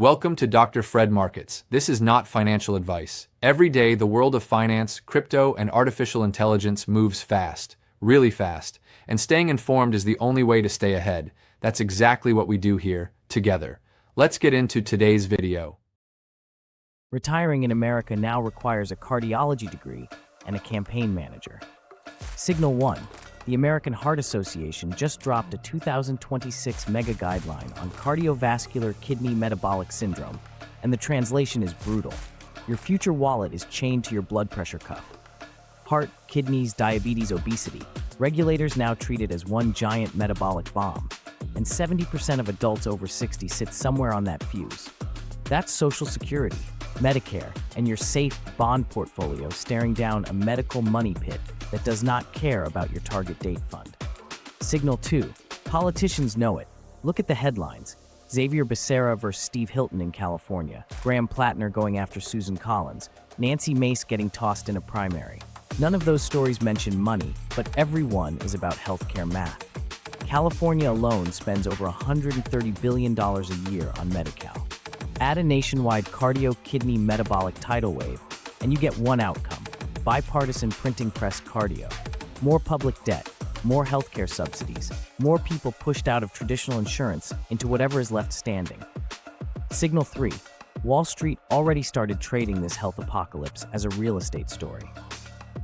Welcome to Dr. Fred Markets. This is not financial advice. Every day, the world of finance, crypto, and artificial intelligence moves fast, really fast, and staying informed is the only way to stay ahead. That's exactly what we do here, together. Let's get into today's video. Retiring in America now requires a cardiology degree and a campaign manager. Signal 1. The American Heart Association just dropped a 2026 mega guideline on cardiovascular kidney metabolic syndrome, and the translation is brutal. Your future wallet is chained to your blood pressure cuff. Heart, kidneys, diabetes, obesity. Regulators now treat it as one giant metabolic bomb, and 70% of adults over 60 sit somewhere on that fuse. That's Social Security, Medicare, and your safe bond portfolio staring down a medical money pit that does not care about your target date fund. Signal 2. Politicians know it. Look at the headlines. Xavier Becerra versus Steve Hilton in California. Graham Plattner going after Susan Collins. Nancy Mace getting tossed in a primary. None of those stories mention money, but everyone is about healthcare math. California alone spends over $130 billion a year on Medi-Cal. Add a nationwide cardio-kidney metabolic tidal wave, and you get one outcome: bipartisan printing press cardio. More public debt, more healthcare subsidies, more people pushed out of traditional insurance into whatever is left standing. Signal 3. Wall Street already started trading this health apocalypse as a real estate story.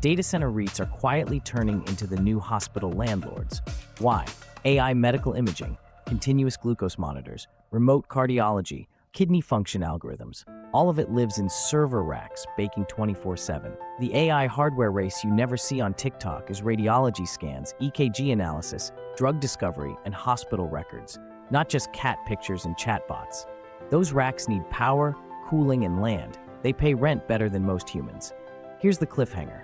Data center REITs are quietly turning into the new hospital landlords. Why? AI medical imaging, continuous glucose monitors, remote cardiology, kidney function algorithms. All of it lives in server racks, baking 24/7. The AI hardware race you never see on TikTok is radiology scans, EKG analysis, drug discovery, and hospital records, not just cat pictures and chatbots. Those racks need power, cooling, and land. They pay rent better than most humans. Here's the cliffhanger.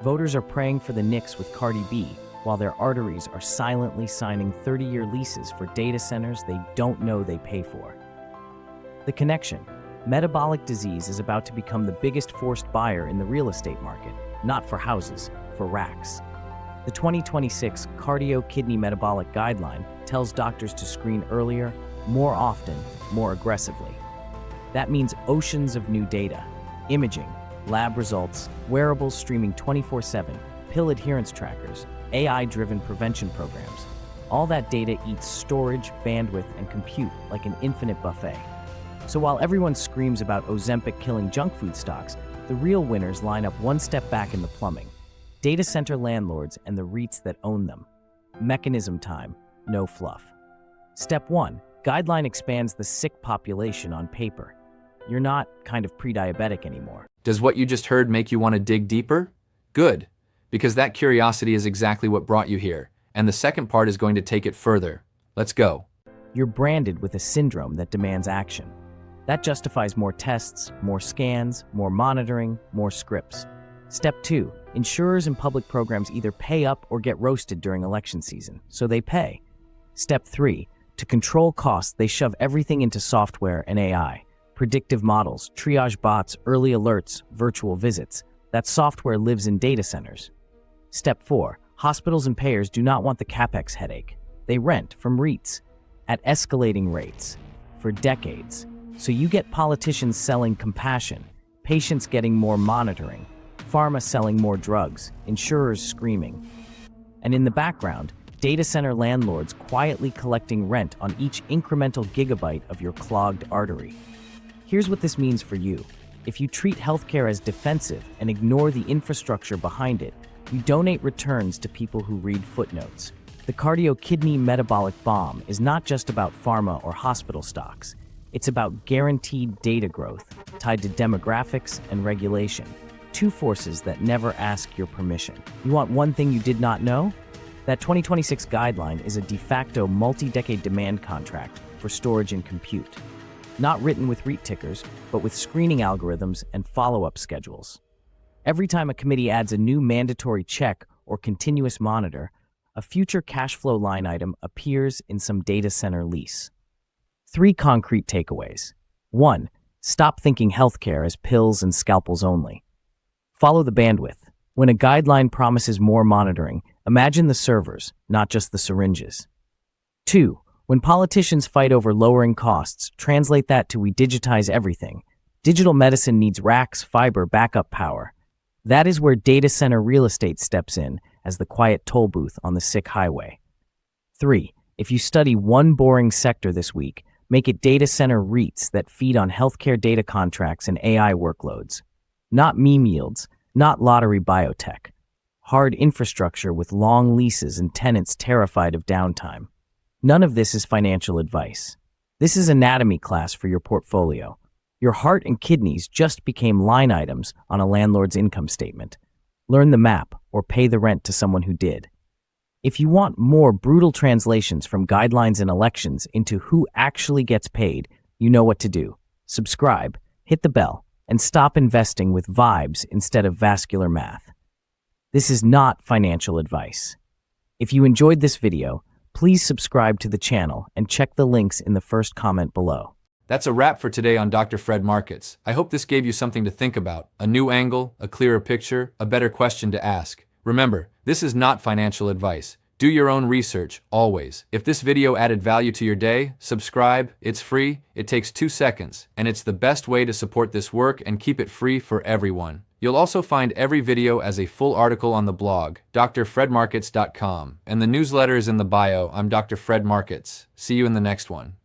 Voters are praying for the Knicks with Cardi B, while their arteries are silently signing 30-year leases for data centers they don't know they pay for. The connection. Metabolic disease is about to become the biggest forced buyer in the real estate market, not for houses, for racks. The 2026 Cardio Kidney Metabolic Guideline tells doctors to screen earlier, more often, more aggressively. That means oceans of new data, imaging, lab results, wearables streaming 24/7, pill adherence trackers, AI-driven prevention programs. All that data eats storage, bandwidth, and compute like an infinite buffet. So while everyone screams about Ozempic killing junk food stocks, the real winners line up one step back in the plumbing: data center landlords and the REITs that own them. Mechanism time, no fluff. Step 1. Guideline expands the sick population on paper. You're not kind of pre-diabetic anymore. Does what you just heard make you want to dig deeper? Good, because that curiosity is exactly what brought you here, and the second part is going to take it further. Let's go. You're branded with a syndrome that demands action. That justifies more tests, more scans, more monitoring, more scripts. Step 2. Insurers and public programs either pay up or get roasted during election season, so they pay. Step 3. To control costs, they shove everything into software and AI. Predictive models, triage bots, early alerts, virtual visits. That software lives in data centers. Step 4. Hospitals and payers do not want the capex headache. They rent from REITs at escalating rates for decades. So you get politicians selling compassion, patients getting more monitoring, pharma selling more drugs, insurers screaming. And in the background, data center landlords quietly collecting rent on each incremental gigabyte of your clogged artery. Here's what this means for you. If you treat healthcare as defensive and ignore the infrastructure behind it, you donate returns to people who read footnotes. The cardio-kidney metabolic bomb is not just about pharma or hospital stocks. It's about guaranteed data growth tied to demographics and regulation, two forces that never ask your permission. You want one thing you did not know? That 2026 guideline is a de facto multi-decade demand contract for storage and compute. Not written with REIT tickers, but with screening algorithms and follow-up schedules. Every time a committee adds a new mandatory check or continuous monitor, a future cash flow line item appears in some data center lease. 3 concrete takeaways. 1. Stop thinking healthcare as pills and scalpels only. Follow the bandwidth. When a guideline promises more monitoring, imagine the servers, not just the syringes. 2. When politicians fight over lowering costs, translate that to we digitize everything. Digital medicine needs racks, fiber, backup power. That is where data center real estate steps in as the quiet toll booth on the sick highway. 3. If you study one boring sector this week, make it data center REITs that feed on healthcare data contracts and AI workloads. Not meme yields, not lottery biotech. Hard infrastructure with long leases and tenants terrified of downtime. None of this is financial advice. This is anatomy class for your portfolio. Your heart and kidneys just became line items on a landlord's income statement. Learn the map or pay the rent to someone who did. If you want more brutal translations from guidelines and elections into who actually gets paid, you know what to do. Subscribe, hit the bell, and stop investing with vibes instead of vascular math. This is not financial advice. If you enjoyed this video, please subscribe to the channel and check the links in the first comment below. That's a wrap for today on Dr. Fred Markets. I hope this gave you something to think about, a new angle, a clearer picture, a better question to ask. Remember, this is not financial advice. Do your own research, always. If this video added value to your day, subscribe. It's free, it takes 2 seconds, and it's the best way to support this work and keep it free for everyone. You'll also find every video as a full article on the blog, drfredmarkets.com, and the newsletter is in the bio. I'm Dr. Fred Markets. See you in the next one.